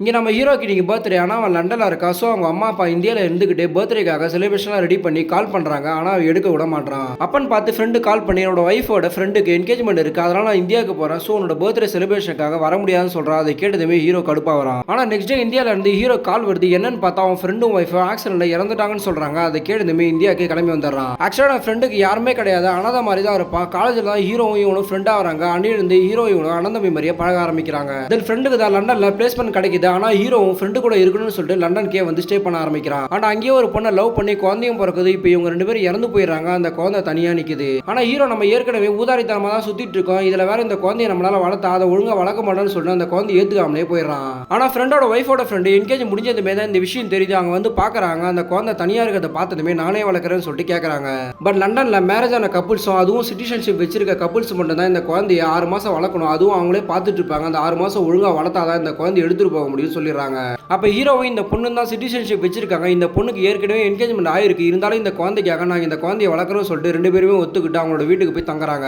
இங்க நம்ம ஹீரோக்கு இன்னைக்கு பர்த்டே. ஆனா அவன் லண்டன்ல இருக்கா. ஸோ அவங்க அம்மா, அப்பா இந்தியால இருந்துகிட்டு பர்த்டேக்காக செலிப்ரேஷன்லாம் ரெடி பண்ணி கால் பண்றாங்க. ஆனா அவன் எடுக்க விட மாட்றான். அப்பன்னு பார்த்து ஃப்ரெண்டு கால் பண்ணி என்னோட ஒய்ஃபோட ஃப்ரெண்டுக்கு என்கேஜ்மெண்ட் இருக்கு. அதனால நான் இந்தியாவுக்கு போறேன். ஸோ உன்னோட பர்த்டே செலிப்ரேஷனுக்காக வர முடியாதுன்னு சொல்றான். அதை கேட்டதுமே ஹீரோ கடுப்பாவறான். ஆனா நெக்ஸ்ட் டே இந்தியால இருந்து ஹீரோ கால் வருது. என்னன்னு பார்த்தா அவன் ஃப்ரெண்டும் ஒய்ஃபும் ஆக்சிடென்ட்ல இறந்துட்டாங்கன்னு சொல்றாங்க. அதை கேட்டதுமே இந்தியாவுக்கு கிளம்பி வந்துடுறான். ஆக்சுவலா நான் ஃப்ரெண்டுக்கு யாருமே கிடையாது. அனாதை மாதிரி தான் இருப்பான். காலேஜ்ல தான் ஹீரோவும் இவனும் ஃப்ரெண்டா வராங்க. அன்னிலிருந்து ஹீரோ இவனும் அனந்தமி மாதிரியே பழக ஆரம்பிக்கிறாங்க. தென் ஃப்ரெண்டுக்கு தான் லண்டன்ல பிளேஸ்மெண்ட் கிடைக்குது. ஆனா ஹீரோவும் ஃப்ரெண்டு கூட இருக்கணும்னு சொல்லிட்டு லண்டனுக்கே வந்து ஸ்டே பண்ண ஆரம்பிக்கிறான். ஆனா அங்கேயே ஒரு பொண்ணை லவ் பண்ணி குழந்தையும் பிறக்குது. இப்போ இவங்க ரெண்டு பேரும் இறந்து போயிடுறாங்க. அந்த குழந்தை தனியா நிக்குது. ஆனா ஹீரோ நம்ம ஏற்கனவே ஊதாரித்தனமா தான் சுத்திட்டு இருக்கோம். இதுல வேற இந்த குழந்தைய நம்மளால வளர்த்தா அதை ஒழுங்கா வளர்க்க மாட்டோம்னு சொல்லிட்டு அந்த குழந்தைய ஏத்துக்காமலே போயிடுறான். ஆனா ஃப்ரெண்டோட ஒய்ஃபோட ஃப்ரெண்டு என்கேஜ் முடிஞ்சதுமே தான் இந்த விஷயம் தெரியுது. அவங்க வந்து பாக்குறாங்க. அந்த குழந்தை தனியா இருக்கிறத பார்த்ததுமே நானே வளர்க்குறேன்னு சொல்லிட்டு கேட்கறாங்க. பட் லண்டன்ல மேரேஜ் ஆன கப்புள்ஸும் அதுவும் சிட்டிசன்ஷிப் வச்சிருக்க கப்புள்ஸ் மட்டும் தான் இந்த குழந்தைய 6 மாசம் வளர்க்கணும். அதுவும் அவங்களே பார்த்துட்டு இருப்பாங்க. அந்த 6 மாசம் ஒழுங்கா வளர்த்தாதான் இந்த குழந்தைய எடுத்துட்டு போக முடியும் சொல்லிடுறாங்க. அப்ப ஹீரோவும் இந்த பொண்ணு தான் சிட்டிசன்ஷிப் வச்சிருக்காங்க. இந்த பொண்ணுக்கு ஏற்கனவே என்கேஜ்மெண்ட் ஆயிருக்கு. இருந்தாலும் இந்த குழந்தைக்காக நாங்க இந்த குழந்தைய வளர்க்குறோம்னு சொல்லிட்டு ரெண்டு பேருமே ஒத்துக்கிட்டு அவங்களோட வீட்டுக்கு போய் தங்குறாங்க.